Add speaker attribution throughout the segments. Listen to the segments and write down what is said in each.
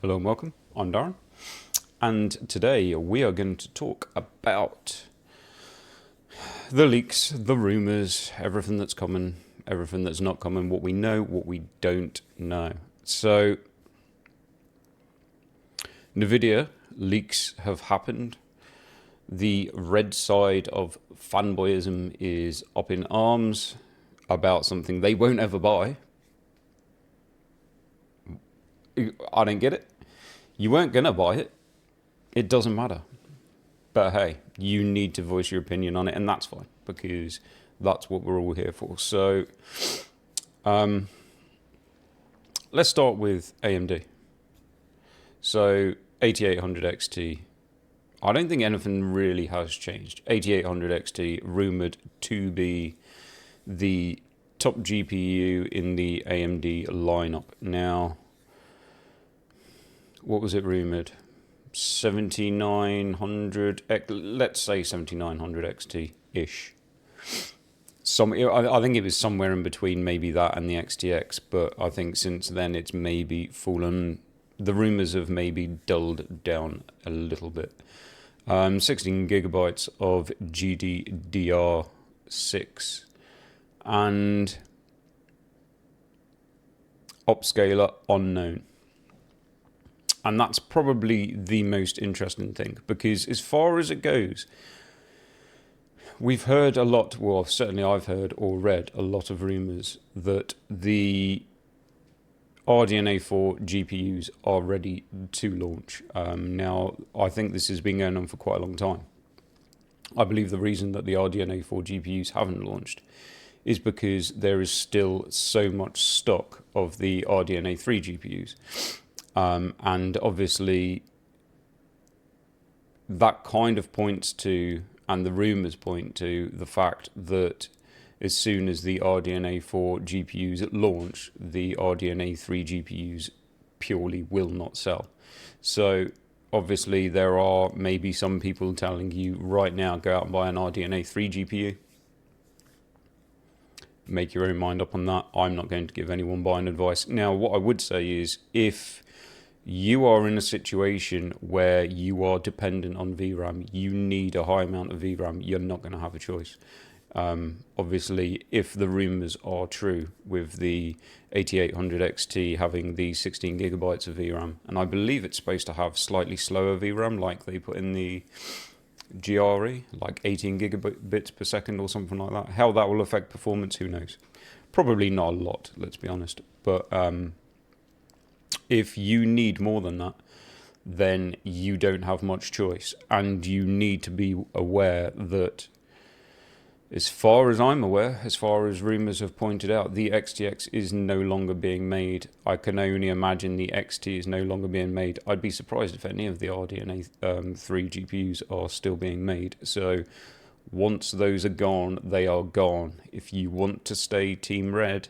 Speaker 1: Hello and welcome. I'm Darren, and today we are going to talk about the leaks, the rumours, everything that's common, everything that's not common, what we know, what we don't know. So, NVIDIA leaks have happened. The red side of fanboyism is up in arms about something they won't ever buy. I don't get it. You weren't going to buy it. It doesn't matter. But hey, you need to voice your opinion on it, and that's fine, because that's what we're all here for. So, let's start with AMD. So, 8800 XT. I don't think anything really has changed. 8800 XT rumored to be the top GPU in the AMD lineup. Now, what was it rumored? 7900, let's say 7900 XT-ish. I think it was somewhere in between maybe that and the XTX, but I think since then it's maybe fallen. The rumours have maybe dulled down a little bit. 16 gigabytes of GDDR6 and upscaler unknown. And that's probably the most interesting thing, because as far as it goes, we've heard a lot, well, certainly I've heard or read a lot of rumours that the RDNA 4 GPUs are ready to launch. Now, I think this has been going on for quite a long time. I believe the reason that the RDNA 4 GPUs haven't launched is because there is still so much stock of the RDNA 3 GPUs. And obviously that kind of points to, and the rumours point to, the fact that as soon as the RDNA 4 GPUs launch, the RDNA 3 GPUs purely will not sell. So obviously there are maybe some people telling you right now, go out and buy an RDNA 3 GPU. Make your own mind up on that. I'm not going to give anyone buying advice. Now, what I would say is, if you are in a situation where you are dependent on VRAM, you need a high amount of VRAM, you're not going to have a choice. Obviously, if the rumours are true with the 8800 XT having the 16 gigabytes of VRAM, and I believe it's supposed to have slightly slower VRAM like they put in the GRE, like 18 gigabits per second or something like that. How that will affect performance, who knows? Probably not a lot, let's be honest. But if you need more than that, then you don't have much choice. And you need to be aware that, as far as I'm aware, as far as rumours have pointed out, the XTX is no longer being made. I can only imagine the XT is no longer being made. I'd be surprised if any of the RDNA 3 GPUs are still being made. So once those are gone, they are gone. If you want to stay Team Red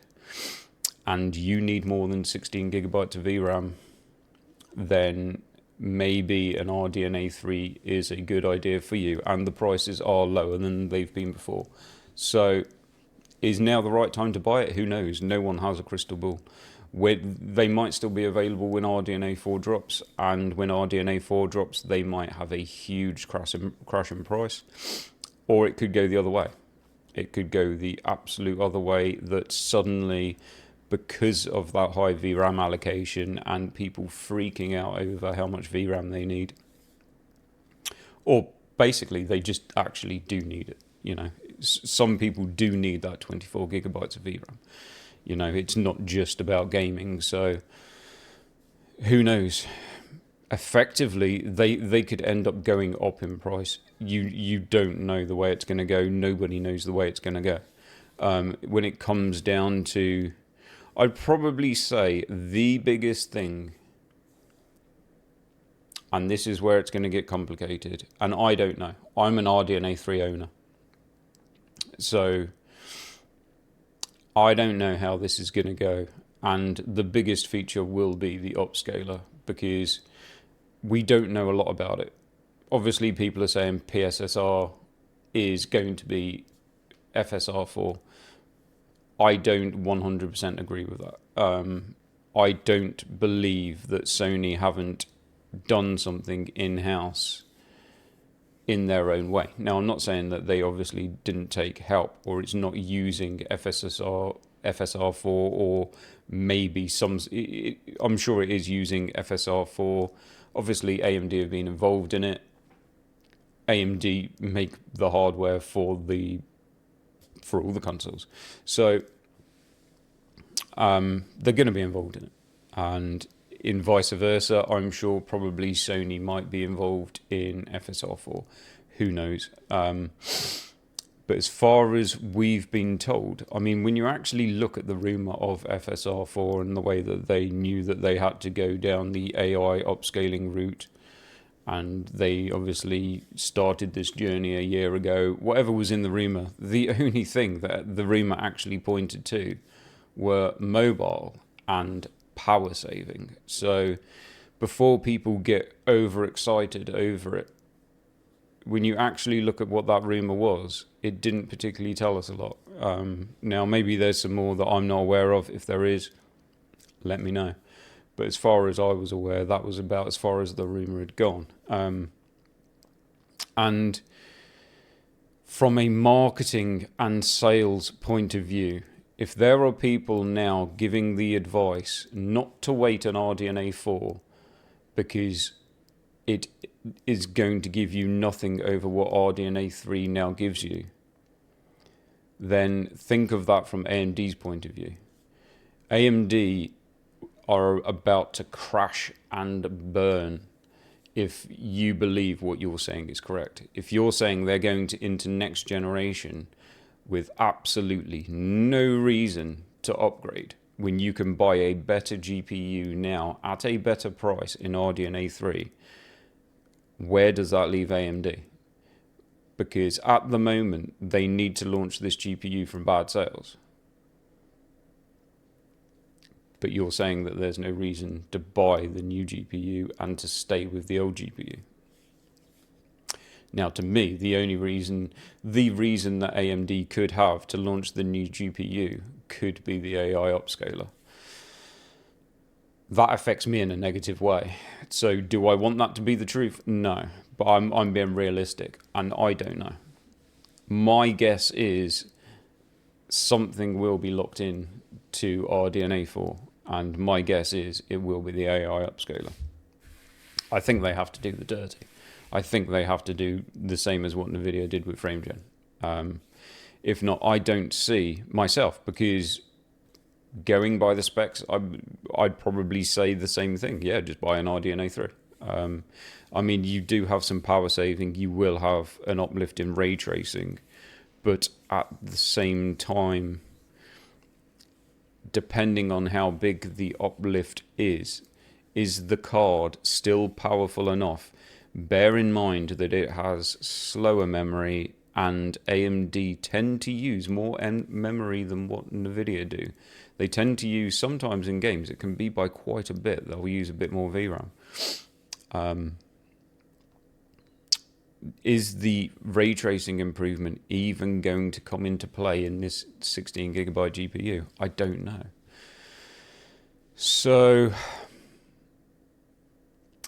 Speaker 1: and you need more than 16 gigabytes of VRAM, then maybe an RDNA 3 is a good idea for you, and the prices are lower than they've been before. So is now the right time to buy it? Who knows? No one has a crystal ball. They might still be available when RDNA 4 drops, and when RDNA 4 drops, they might have a huge crash in price, or it could go the other way. It could go the absolute other way, that suddenly, because of that high VRAM allocation and people freaking out over how much VRAM they need, or basically they just actually do need it. You know, some people do need that 24 gigabytes of VRAM. You know, it's not just about gaming. So who knows? Effectively, they could end up going up in price. You don't know the way it's going to go. Nobody knows the way it's going to go. When it comes down to, I'd probably say the biggest thing, and this is where it's going to get complicated, and I don't know. I'm an RDNA 3 owner. So I don't know how this is going to go. And the biggest feature will be the upscaler, because we don't know a lot about it. Obviously, people are saying PSSR is going to be FSR4. I don't 100% agree with that. I don't believe that Sony haven't done something in-house in their own way. Now, I'm not saying that they obviously didn't take help, or it's not using FSR4, or maybe some. I'm sure it is using FSR4. Obviously, AMD have been involved in it. AMD make the hardware for all the consoles, so they're going to be involved in it, and in vice versa, I'm sure probably Sony might be involved in FSR4. Who knows? But as far as we've been told, I mean, when you actually look at the rumor of FSR4 and the way that they knew that they had to go down the AI upscaling route, and they obviously started this journey a year ago, whatever was in the rumor, the only thing that the rumor actually pointed to were mobile and power saving. So before people get overexcited over it, when you actually look at what that rumor was, it didn't particularly tell us a lot. Now, maybe there's some more that I'm not aware of. If there is, let me know. But as far as I was aware, that was about as far as the rumor had gone. And from a marketing and sales point of view, if there are people now giving the advice not to wait an RDNA 4 because it is going to give you nothing over what RDNA 3 now gives you, then think of that from AMD's point of view. AMD are about to crash and burn if you believe what you're saying is correct. If you're saying they're going into next generation with absolutely no reason to upgrade when you can buy a better GPU now at a better price in RDNA 3, where does that leave AMD? Because at the moment, they need to launch this GPU from bad sales. But you're saying that there's no reason to buy the new GPU and to stay with the old GPU. Now, to me, the reason that AMD could have to launch the new GPU could be the AI upscaler. That affects me in a negative way. So do I want that to be the truth? No. But I'm being realistic, and I don't know. My guess is something will be locked in to RDNA 4, and my guess is it will be the AI upscaler. I think they have to do the dirty. I think they have to do the same as what NVIDIA did with FrameGen. If not, I don't see myself, because going by the specs, I'd probably say the same thing. Yeah, just buy an RDNA 3. I mean, you do have some power saving. You will have an uplift in ray tracing. But at the same time, depending on how big the uplift is the card still powerful enough? Bear in mind that it has slower memory, and AMD tend to use more memory than what NVIDIA do. They tend to use, sometimes in games, it can be by quite a bit. They'll use a bit more VRAM. Is the ray tracing improvement even going to come into play in this 16 gigabyte GPU? I don't know. So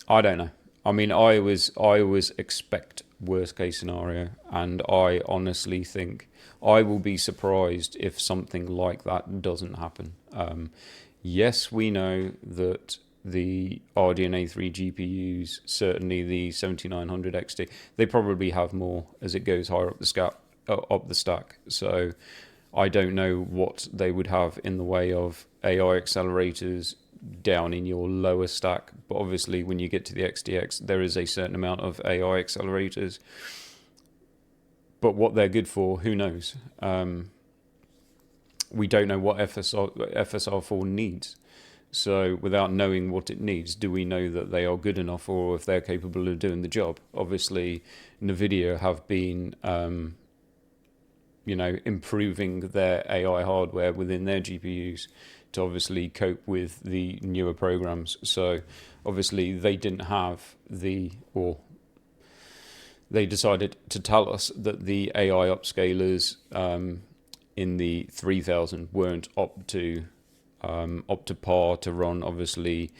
Speaker 1: I don't know. I mean, I always expect worst case scenario, and I honestly think I will be surprised if something like that doesn't happen. Yes, we know that the RDNA 3 GPUs, certainly the 7900 XT, they probably have more as it goes higher up the stack. So I don't know what they would have in the way of AI accelerators down in your lower stack, but obviously when you get to the XTX, there is a certain amount of AI accelerators. But what they're good for, who knows? We don't know what FSR4 needs. So without knowing what it needs, do we know that they are good enough, or if they're capable of doing the job? Obviously, NVIDIA have been, improving their AI hardware within their GPUs to obviously cope with the newer programs. So obviously they didn't have they decided to tell us that the AI upscalers in the 3000 weren't up to up to par to run, obviously,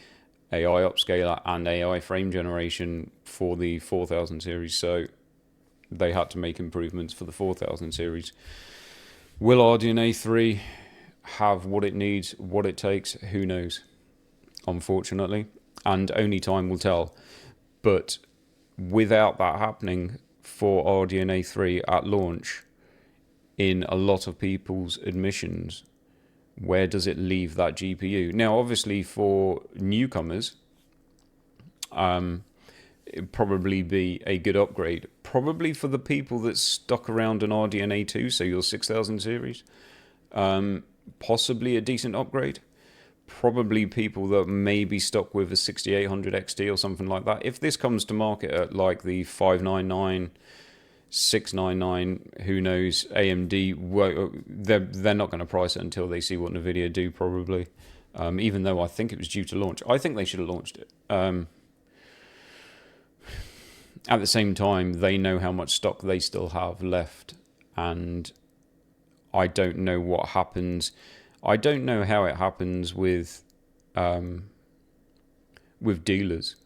Speaker 1: AI upscaler and AI frame generation for the 4000 series. So they had to make improvements for the 4000 series. Will RDNA 3 have what it needs, what it takes? Who knows, unfortunately, and only time will tell. But without that happening for RDNA 3 at launch, in a lot of people's admissions, where does it leave that GPU? Now, obviously, for newcomers, it'd probably be a good upgrade. Probably for the people that stuck around an RDNA 2, so your 6000 series, possibly a decent upgrade. Probably people that may be stuck with a 6800 XT or something like that. If this comes to market at like the 599, 699, who knows, AMD, they're not going to price it until they see what NVIDIA do, probably. Even though I think it was due to launch. I think they should have launched it. At the same time, they know how much stock they still have left, and I don't know what happens. I don't know how it happens with dealers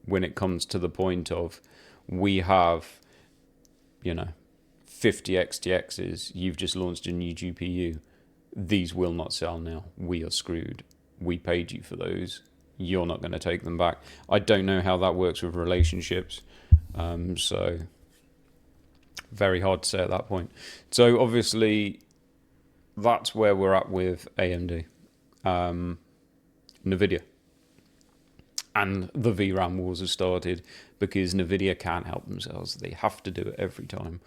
Speaker 1: when it comes to the point of, we have, 50 XTXs, you've just launched a new GPU. These will not sell now. We are screwed. We paid you for those. You're not going to take them back. I don't know how that works with relationships. So very hard to say at that point. So obviously that's where we're at with AMD, NVIDIA. And the VRAM wars have started because NVIDIA can't help themselves. They have to do it every time.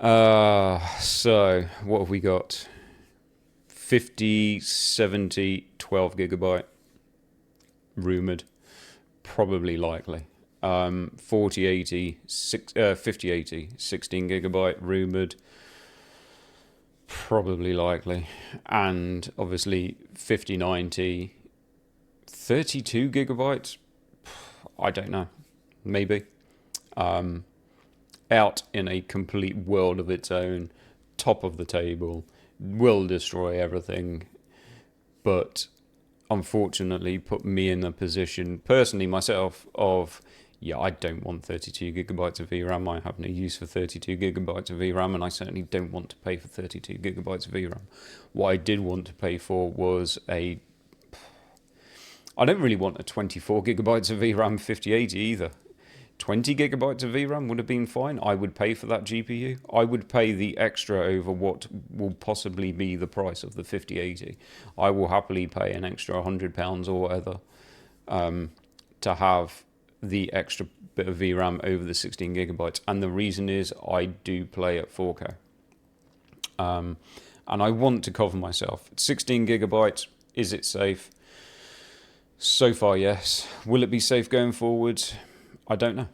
Speaker 1: So what have we got? 50, 70, 12 gigabyte. Rumored. Probably likely. 4080, 5080, 16 gigabyte. Rumored. Probably likely. And obviously 5090, 32 gigabytes. I don't know. Maybe. Out in a complete world of its own, top of the table, will destroy everything, but unfortunately put me in a position, personally myself, of, I don't want 32 gigabytes of VRAM. I have no use for 32 gigabytes of VRAM, and I certainly don't want to pay for 32 gigabytes of VRAM. What I did want to pay for was I don't really want a 24 gigabytes of VRAM 5080 either. 20 gigabytes of VRAM would have been fine. I would pay for that GPU. I would pay the extra over what will possibly be the price of the 5080. I will happily pay an extra £100 or whatever to have the extra bit of VRAM over the 16 gigabytes. And the reason is I do play at 4K. And I want to cover myself. 16 gigabytes, is it safe? So far, yes. Will it be safe going forward? I don't know,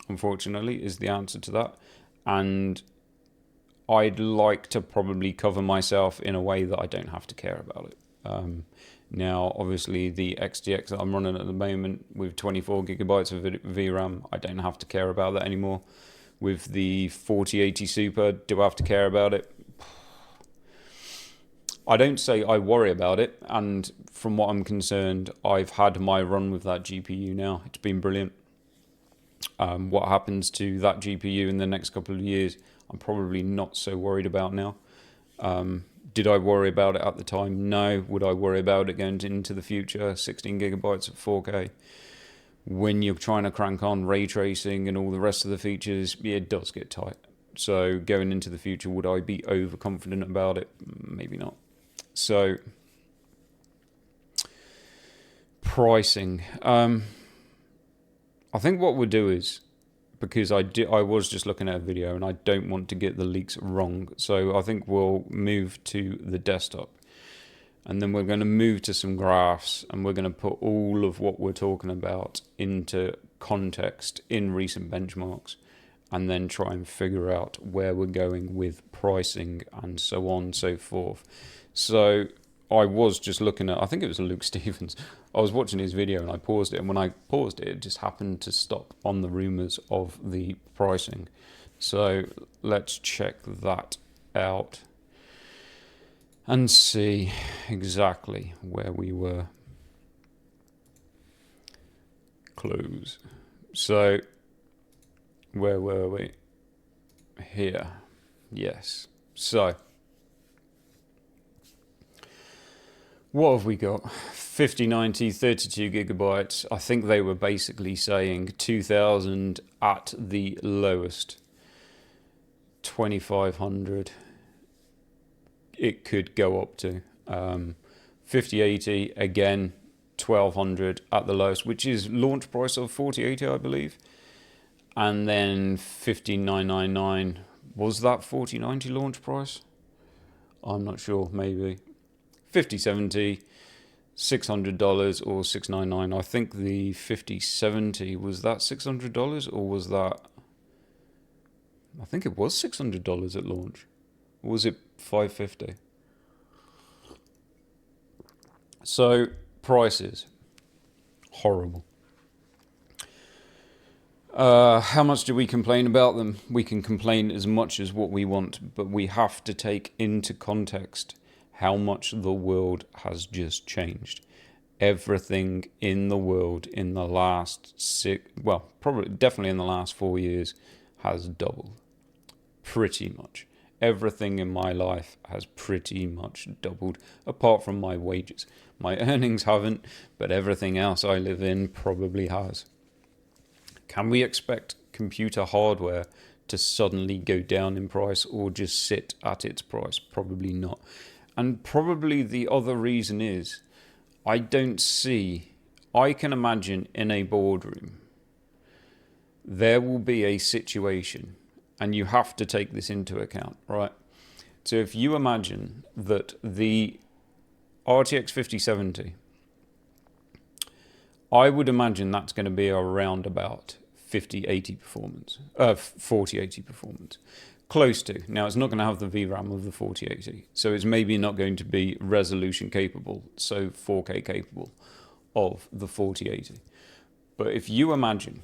Speaker 1: unfortunately, is the answer to that. And I'd like to probably cover myself in a way that I don't have to care about it. Now, obviously, the XTX that I'm running at the moment with 24 gigabytes of VRAM, I don't have to care about that anymore. With the 4080 Super, do I have to care about it? I don't say I worry about it, and from what I'm concerned, I've had my run with that GPU now. It's been brilliant. What happens to that GPU in the next couple of years, I'm probably not so worried about now. Did I worry about it at the time? No. Would I worry about it going into the future? 16 gigabytes of 4K. When you're trying to crank on ray tracing and all the rest of the features, it does get tight. So going into the future, would I be overconfident about it? Maybe not. So pricing. I think what we'll do is, because I was just looking at a video and I don't want to get the leaks wrong, so I think we'll move to the desktop, and then we're going to move to some graphs, and we're going to put all of what we're talking about into context in recent benchmarks, and then try and figure out where we're going with pricing and so on and so forth. So I was just looking at, I think it was Luke Stevens. I was watching his video and I paused it, and when I paused it, it just happened to stop on the rumours of the pricing. So let's check that out and see. exactly where we were. Close. So, where were we? Here. Yes. So, what have we got? 5090, 32 gigabytes. I think they were basically saying 2000 at the lowest. 2500 it could go up to. 5080 again, 1200 at the lowest, which is launch price of 4080, I believe. And then 50999, was that 4090 launch price? I'm not sure, maybe. 5070, $600 or $699. I think the 5070, was that $600 or was that, I think it was $600 at launch. Or was it $550? So prices, horrible. How much do we complain about them? We can complain as much as what we want, but we have to take into context how much the world has just changed. Everything in the world in the last definitely in the last 4 years has doubled. Pretty much. Everything in my life has pretty much doubled, apart from my wages. My earnings haven't, but everything else I live in probably has. Can we expect computer hardware to suddenly go down in price or just sit at its price? Probably not. And probably the other reason is I can imagine in a boardroom there will be a situation, and you have to take this into account, right? So if you imagine that the RTX 5070, I would imagine that's going to be around about 5080 performance, 4080 performance, close to. Now it's not going to have the VRAM of the 4080, so it's maybe not going to be resolution capable, so 4K capable of the 4080. But if you imagine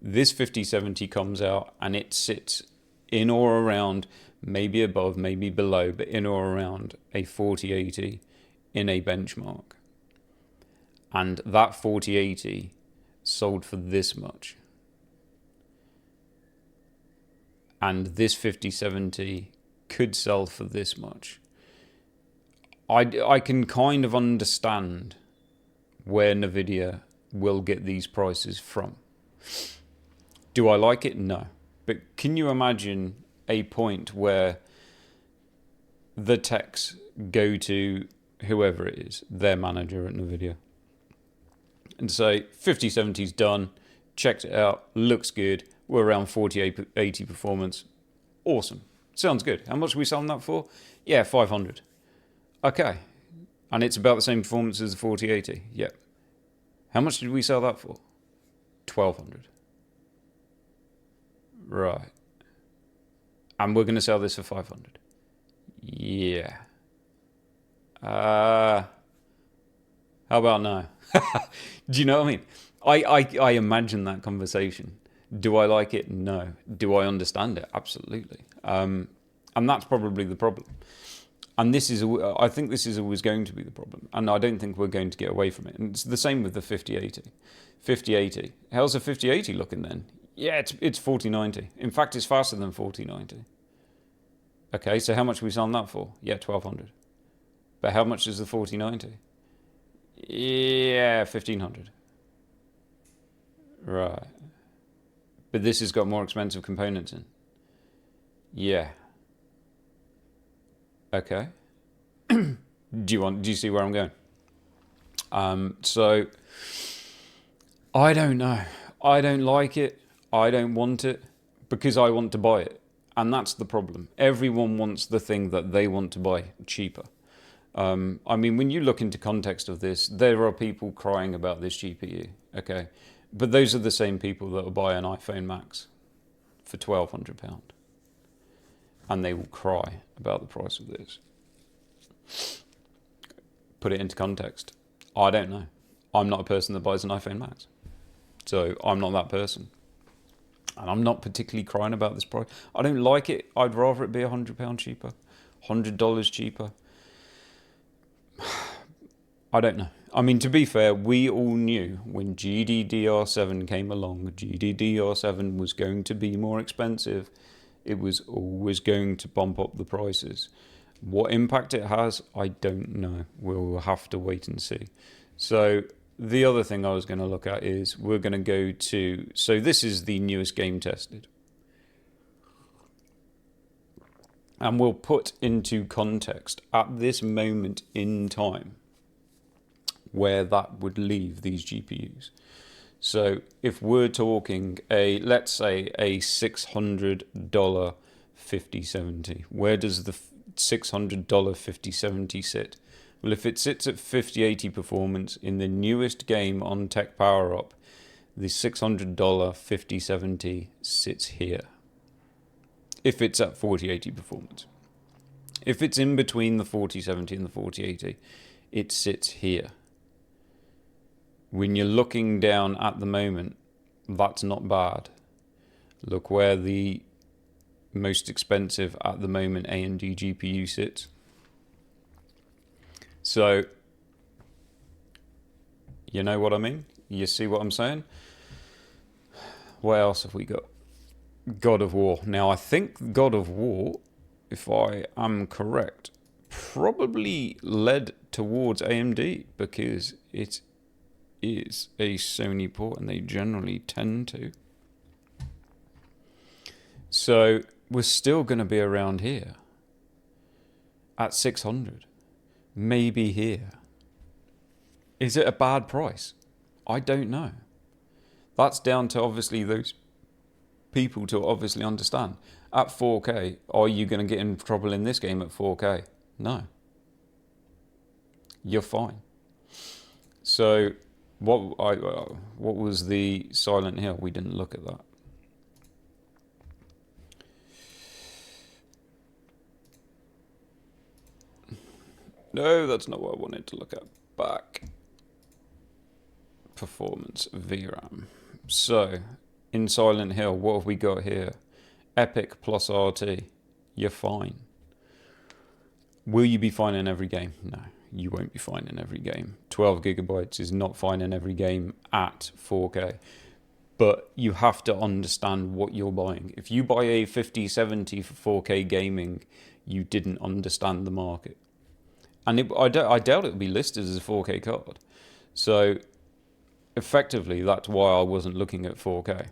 Speaker 1: this 5070 comes out and it sits in or around, maybe above, maybe below, but in or around a 4080 in a benchmark, and that 4080 sold for this much, and this 5070 could sell for this much, I can kind of understand where Nvidia will get these prices from. Do I like it? No. But can you imagine a point where the techs go to whoever it is, their manager at Nvidia, and say, 5070's done, checked it out, looks good, we're around 4080 performance. Awesome. Sounds good. How much are we selling that for? Yeah, 500. Okay. And it's about the same performance as the 4080. Yep. How much did we sell that for? 1200. Right. And we're going to sell this for 500. Yeah. How about no? Do you know what I mean? I imagine that conversation. Do I like it? No. Do I understand it? Absolutely. And that's probably the problem. And I think this is always going to be the problem. And I don't think we're going to get away from it. And it's the same with the 5080. 5080. How's the 5080 looking then? Yeah, it's 4090. In fact, it's faster than 4090. Okay, so how much are we selling that for? Yeah, 1200. But how much is the 4090? Yeah, 1500. Right. But this has got more expensive components in. Yeah. Okay. Do you see where I'm going? So I don't know. I don't like it. I don't want it because I want to buy it. And that's the problem. Everyone wants the thing that they want to buy cheaper. I mean, when you look into context of this, there are people crying about this GPU, okay? But those are the same people that will buy an iPhone Max for £1,200. And they will cry about the price of this. Put it into context. I don't know. I'm not a person that buys an iPhone Max. So I'm not that person. And I'm not particularly crying about this price. I don't like it. I'd rather it be £100 cheaper, $100 cheaper. I don't know. I mean, to be fair, we all knew when GDDR7 came along, GDDR7 was going to be more expensive. It was always going to bump up the prices. What impact it has, I don't know. We'll have to wait and see. So the other thing I was going to look at is we're going to go to... So this is the newest game tested. And we'll put into context at this moment in time where that would leave these GPUs. So if we're talking let's say a $600 5070, where does the $600 5070 sit? Well, if it sits at 5080 performance in the newest game on Tech Power Up, the $600 5070 sits here. If it's at 4080 performance. If it's in between the 4070 and the 4080, it sits here. When you're looking down at the moment, that's not bad. Look where the most expensive at the moment AMD GPU sits. So, you know what I mean? You see what I'm saying? What else have we got? God of War. Now, I think God of War, if I am correct, probably led towards AMD because it is a Sony port and they generally tend to. So we're still going to be around here at 600, maybe here. Is it a bad price? I don't know. That's down to obviously those people to obviously understand. At 4K, are you going to get in trouble in this game at 4K? No. You're fine. So what was the Silent Hill? We didn't look at that. No, that's not what I wanted to look at. Back. Performance VRAM. So, in Silent Hill, what have we got here? Epic plus RT. You're fine. Will you be fine in every game? No, you won't be fine in every game. 12 gigabytes is not fine in every game at 4K. But you have to understand what you're buying. If you buy a 5070 for 4K gaming, you didn't understand the market. And I doubt it would be listed as a 4K card. So, effectively, that's why I wasn't looking at 4K.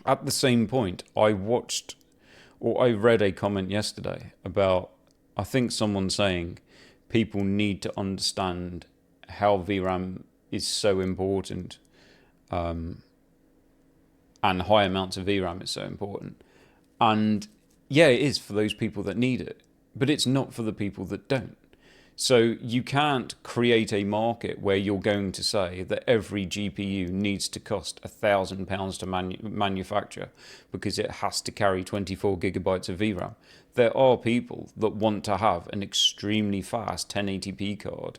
Speaker 1: At the same point, I read a comment yesterday about, I think someone saying people need to understand how VRAM is so important, and high amounts of VRAM is so important. And yeah, it is for those people that need it, but it's not for the people that don't. So you can't create a market where you're going to say that every GPU needs to cost £1,000 to manufacture because it has to carry 24 gigabytes of VRAM. There are people that want to have an extremely fast 1080p card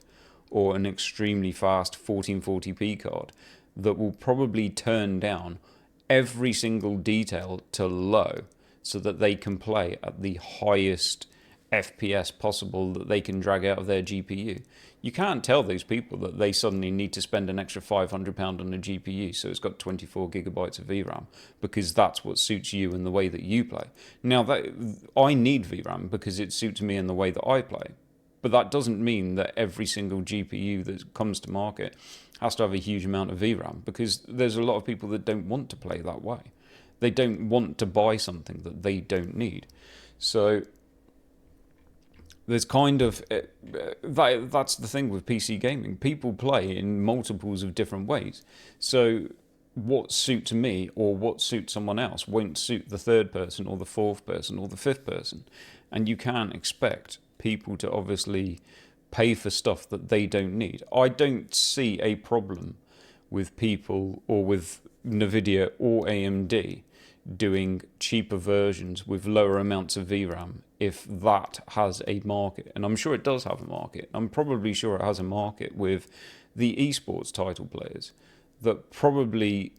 Speaker 1: or an extremely fast 1440p card that will probably turn down every single detail to low so that they can play at the highest FPS possible that they can drag out of their GPU. You can't tell those people that they suddenly need to spend an extra £500 on a GPU so it's got 24 gigabytes of VRAM because that's what suits you and the way that you play. Now, I need VRAM because it suits me and the way that I play, but that doesn't mean that every single GPU that comes to market has to have a huge amount of VRAM because there's a lot of people that don't want to play that way. They don't want to buy something that they don't need. So there's kind of that's the thing with PC gaming. People play in multiples of different ways. So what suits me or what suits someone else won't suit the third person or the fourth person or the fifth person. And you can't expect people to obviously pay for stuff that they don't need. I don't see a problem with people or with NVIDIA or AMD doing cheaper versions with lower amounts of VRAM if that has a market. And I'm sure it does have a market. I'm probably sure it has a market with the esports title players that probably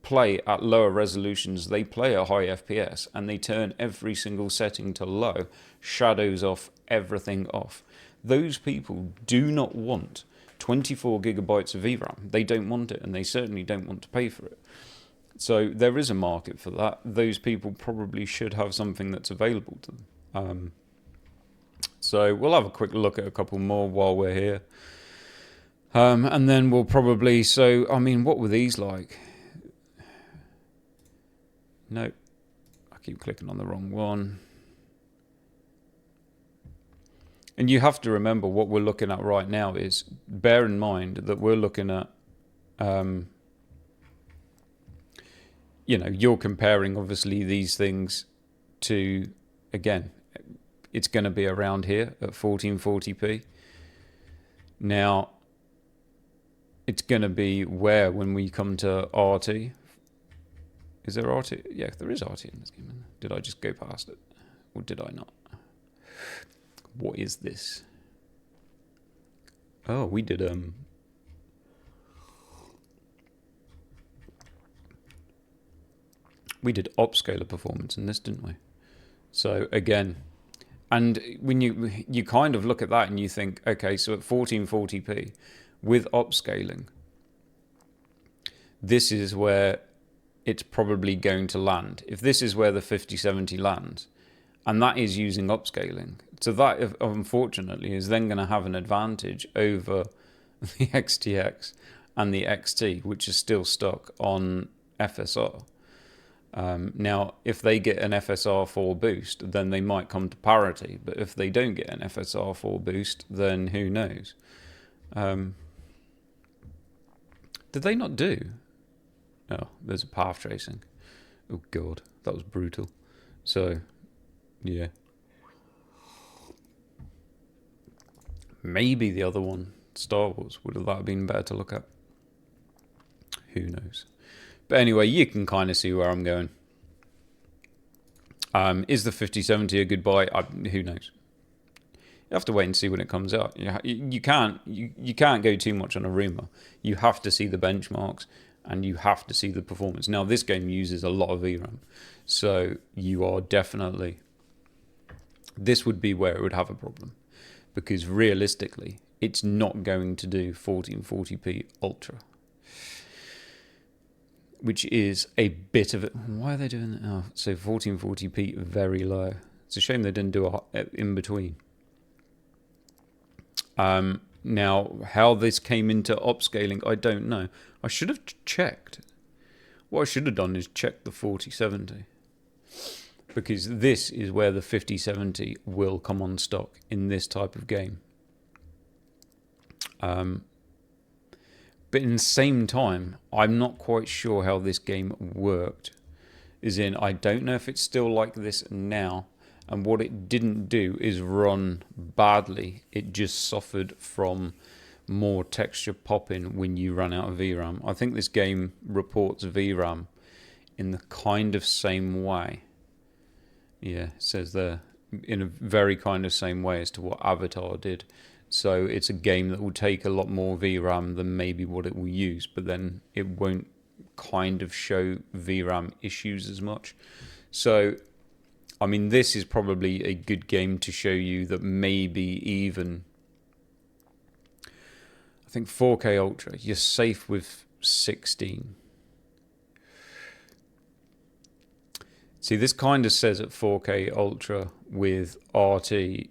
Speaker 1: play at lower resolutions, they play at high FPS, and they turn every single setting to low, shadows off, everything off. Those people do not want 24 gigabytes of VRAM. They don't want it, and they certainly don't want to pay for it. So there is a market for that. Those people probably should have something that's available to them. So we'll have a quick look at a couple more while we're here. And then we'll probably... So, I mean, what were these like? Nope. I keep clicking on the wrong one. And you have to remember what we're looking at right now is, bear in mind that we're looking at, you're comparing obviously these things to, again, it's going to be around here at 1440p. Now, it's going to be where when we come to RT? Is there RT? Yeah, there is RT in this game. Did I just go past it? Or did I not? What is this? Oh, we did upscaler performance in this, didn't we? So again, and when you kind of look at that and you think, okay, so at 1440p with upscaling, this is where it's probably going to land. If this is where the 5070 lands, and that is using upscaling, so that unfortunately is then going to have an advantage over the XTX and the XT, which is still stuck on FSR. Now, if they get an FSR4 boost, then they might come to parity. But if they don't get an FSR4 boost, then who knows? Did they not do? Oh, there's a path tracing. Oh, God, that was brutal. So, yeah. Maybe the other one, Star Wars, would that have been better to look at? Who knows? But anyway, you can kind of see where I'm going. Is the 5070 a good buy? Who knows? You have to wait and see when it comes out. You can't go too much on a rumour. You have to see the benchmarks, and you have to see the performance. Now, this game uses a lot of VRAM, so you are definitely... This would be where it would have a problem, because realistically, it's not going to do 1440p Ultra, which is a bit of it. Why are they doing that? Oh, so 1440p very low. It's a shame they didn't do a in between. Now, how this came into upscaling, I don't know. I should have checked. What I should have done is check the 4070. Because this is where the 5070 will come on stock in this type of game. But in the same time, I'm not quite sure how this game worked. As in, I don't know if it's still like this now. And what it didn't do is run badly. It just suffered from more texture popping when you run out of VRAM. I think this game reports VRAM in the kind of same way. Yeah, it says there, in a very kind of same way as to what Avatar did. So it's a game that will take a lot more VRAM than maybe what it will use, but then it won't kind of show VRAM issues as much. So, I mean, this is probably a good game to show you that maybe even, I think 4K Ultra, you're safe with 16. See, this kind of says at 4K Ultra with RT,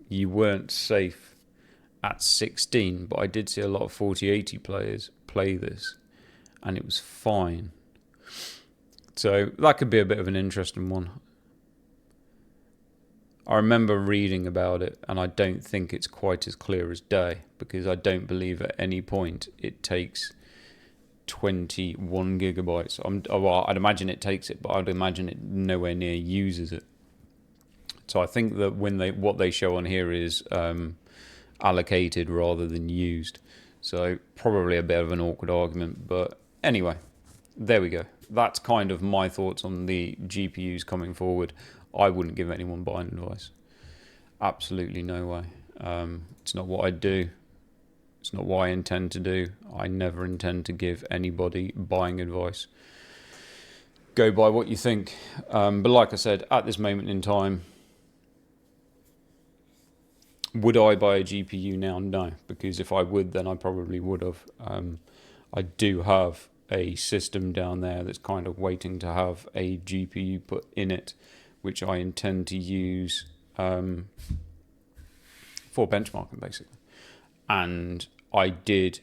Speaker 1: you weren't safe at 16, but I did see a lot of 4080 players play this, and it was fine. So that could be a bit of an interesting one. I remember reading about it, and I don't think it's quite as clear as day, because I don't believe at any point it takes 21 gigabytes. Well, I'd imagine it takes it, but I'd imagine it nowhere near uses it. So I think that what they show on here is allocated rather than used. So probably a bit of an awkward argument, but anyway, there we go. That's kind of my thoughts on the GPUs coming forward. I wouldn't give anyone buying advice. Absolutely no way. It's not what I'd do. It's not what I intend to do. I never intend to give anybody buying advice. Go by what you think. But like I said, at this moment in time, would I buy a GPU now? No, because if I would, then I probably would have. I do have a system down there that's kind of waiting to have a GPU put in it, which I intend to use for benchmarking, basically. And I did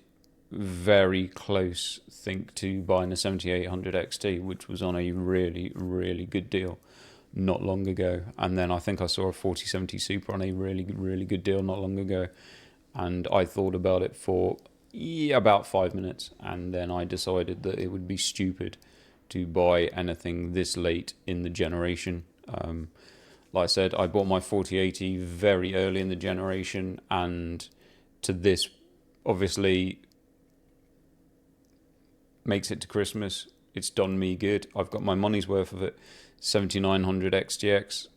Speaker 1: very close think to buying a 7800 XT, which was on a really, really good deal not long ago. And then I think I saw a 4070 Super on a really, really good deal not long ago. And I thought about it for about 5 minutes. And then I decided that it would be stupid to buy anything this late in the generation. Like I said, I bought my 4080 very early in the generation, and to this obviously makes it to Christmas. It's done me good. I've got my money's worth of it. 7900 XTX,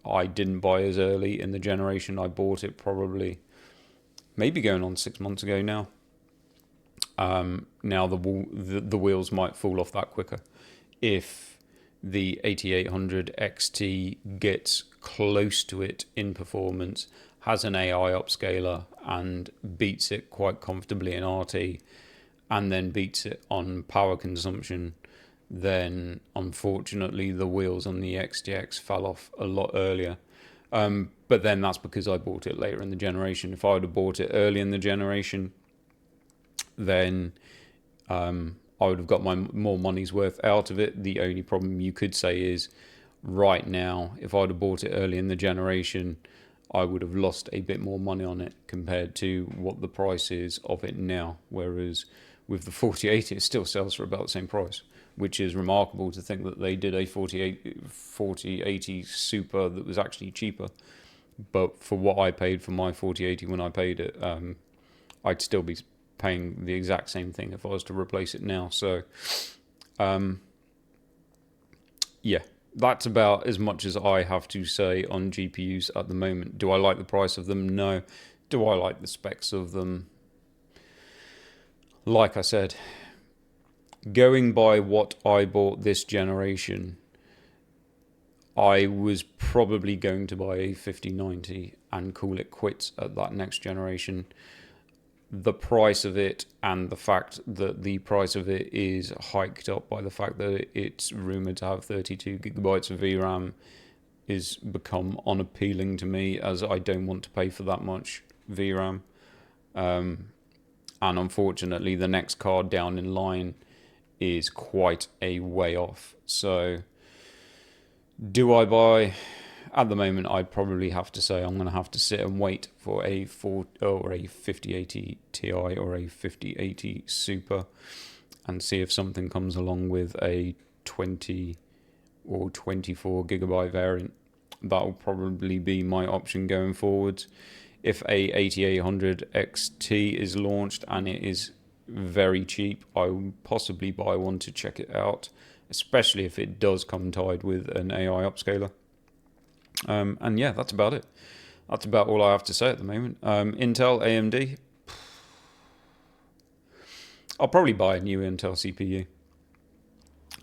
Speaker 1: I didn't buy as early in the generation. I bought it probably maybe going on 6 months ago now. Now the wheels might fall off that quicker. If the 8800 XT gets close to it in performance, has an AI upscaler and beats it quite comfortably in RT, and then beats it on power consumption, then unfortunately the wheels on the XTX fell off a lot earlier. But then that's because I bought it later in the generation. If I would have bought it early in the generation, then I would have got my more money's worth out of it. The only problem you could say is right now, if I would have bought it early in the generation, I would have lost a bit more money on it compared to what the price is of it now. Whereas with the 4080, it still sells for about the same price, which is remarkable to think that they did a 4080 Super that was actually cheaper. But for what I paid for my 4080 when I paid it, I'd still be paying the exact same thing if I was to replace it now. So, yeah, that's about as much as I have to say on GPUs at the moment. Do I like the price of them? No. Do I like the specs of them? Like I said, going by what I bought this generation, I was probably going to buy a 5090 and call it quits at that next generation. The price of it and the fact that the price of it is hiked up by the fact that it's rumored to have 32 gigabytes of VRAM is become unappealing to me, as I don't want to pay for that much VRAM. And unfortunately, the next card down in line is quite a way off. So do I buy? At the moment, I'd probably have to say I'm going to have to sit and wait for a 5080 Ti or a 5080 Super and see if something comes along with a 20 or 24 gigabyte variant. That will probably be my option going forward. If a 8800 XT is launched and it is very cheap, I will possibly buy one to check it out, especially if it does come tied with an AI upscaler. And yeah, that's about it. That's about all I have to say at the moment. Intel, AMD, I'll probably buy a new Intel CPU.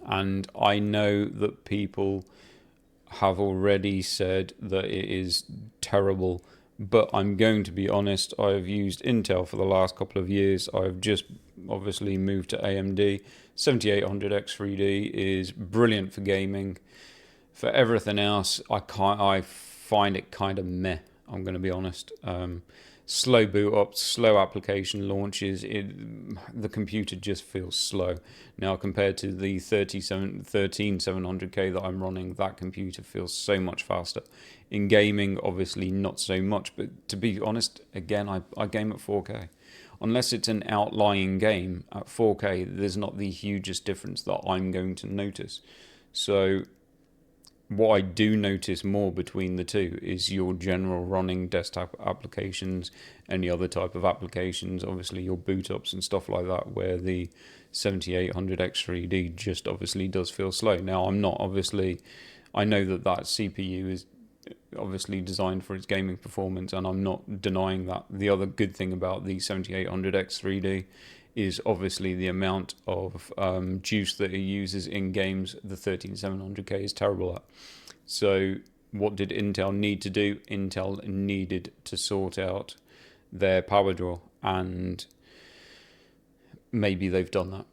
Speaker 1: And I know that people have already said that it is terrible, but I'm going to be honest, I've used Intel for the last couple of years. I've just obviously moved to AMD. 7800 X3D is brilliant for gaming. For everything else, I find it kind of meh, I'm going to be honest. Slow boot up, slow application launches. The computer just feels slow. Now, compared to the 13700K that I'm running, that computer feels so much faster. In gaming, obviously not so much, but to be honest, again, I game at 4K. Unless it's an outlying game at 4K, there's not the hugest difference that I'm going to notice. So what I do notice more between the two is your general running desktop applications, any other type of applications, obviously your boot ups and stuff like that, where the 7800 X3D just obviously does feel slow. Now, I know that CPU is obviously designed for its gaming performance, and I'm not denying that. The other good thing about the 7800X 3D is obviously the amount of juice that it uses in games. The 13700K is terrible at. So what did Intel need to do? Intel needed to sort out their power draw, and maybe they've done that.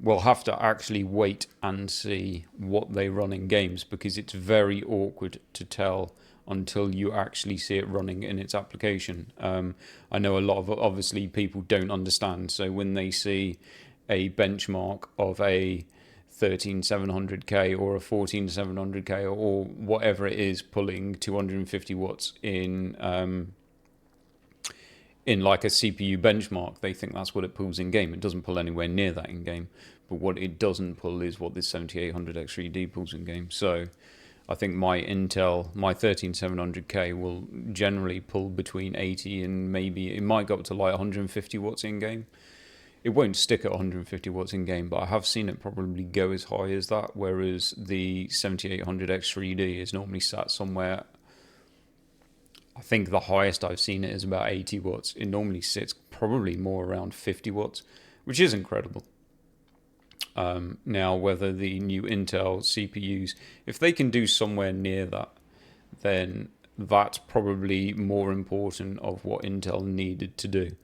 Speaker 1: We'll have to actually wait and see what they run in games, because it's very awkward to tell until you actually see it running in its application. I know a lot of obviously people don't understand, so when they see a benchmark of a 13700K or a 14700K or whatever it is pulling 250 watts in like a CPU benchmark, they think that's what it pulls in game. It doesn't pull anywhere near that in game, but what it doesn't pull is what this 7800X3D pulls in game. So I think my Intel, my 13700K will generally pull between 80 and maybe it might go up to like 150 watts in game. It won't stick at 150 watts in game, but I have seen it probably go as high as that, whereas the 7800X3D is normally sat somewhere, I think the highest I've seen it is about 80 watts. It normally sits probably more around 50 watts, which is incredible. Now, whether the new Intel CPUs, if they can do somewhere near that, then that's probably more important of what Intel needed to do.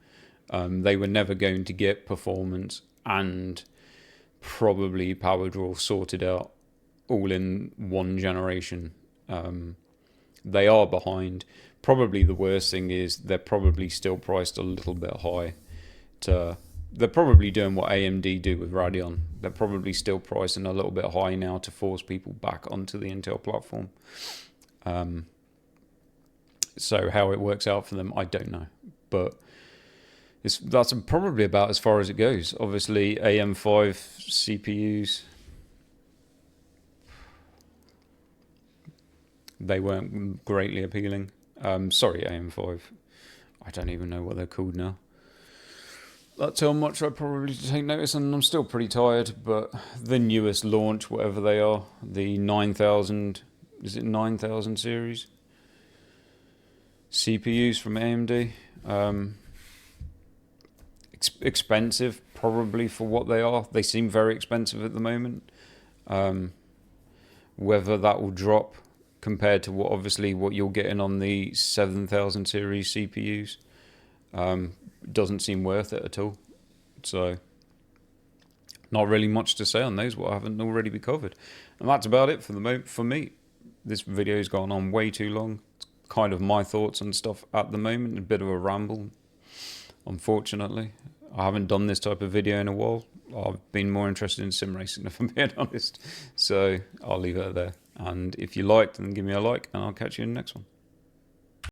Speaker 1: They were never going to get performance and probably power draw sorted out all in one generation. They are behind. Probably the worst thing is they're probably still priced a little bit high. They're probably doing what AMD do with Radeon. They're probably still pricing a little bit high now to force people back onto the Intel platform. So how it works out for them, I don't know. But that's probably about as far as it goes. Obviously, AM5 CPUs, they weren't greatly appealing. Sorry, AM5. I don't even know what they're called now. That's how much I probably take notice, and I'm still pretty tired, but the newest launch, whatever they are, the 9000, is it 9000 series? CPUs from AMD. Expensive, probably, for what they are. They seem very expensive at the moment. Whether that will drop compared to what you're getting on the 7000 series CPUs, doesn't seem worth it at all. So not really much to say on those what haven't already been covered, and that's about it for the moment for me. This video's gone on way too long. It's kind of my thoughts and stuff at the moment, a bit of a ramble, unfortunately. I haven't done this type of video in a while. I've been more interested in sim racing, if I'm being honest, so I'll leave it there. And if you liked, then give me a like, and I'll catch you in the next one.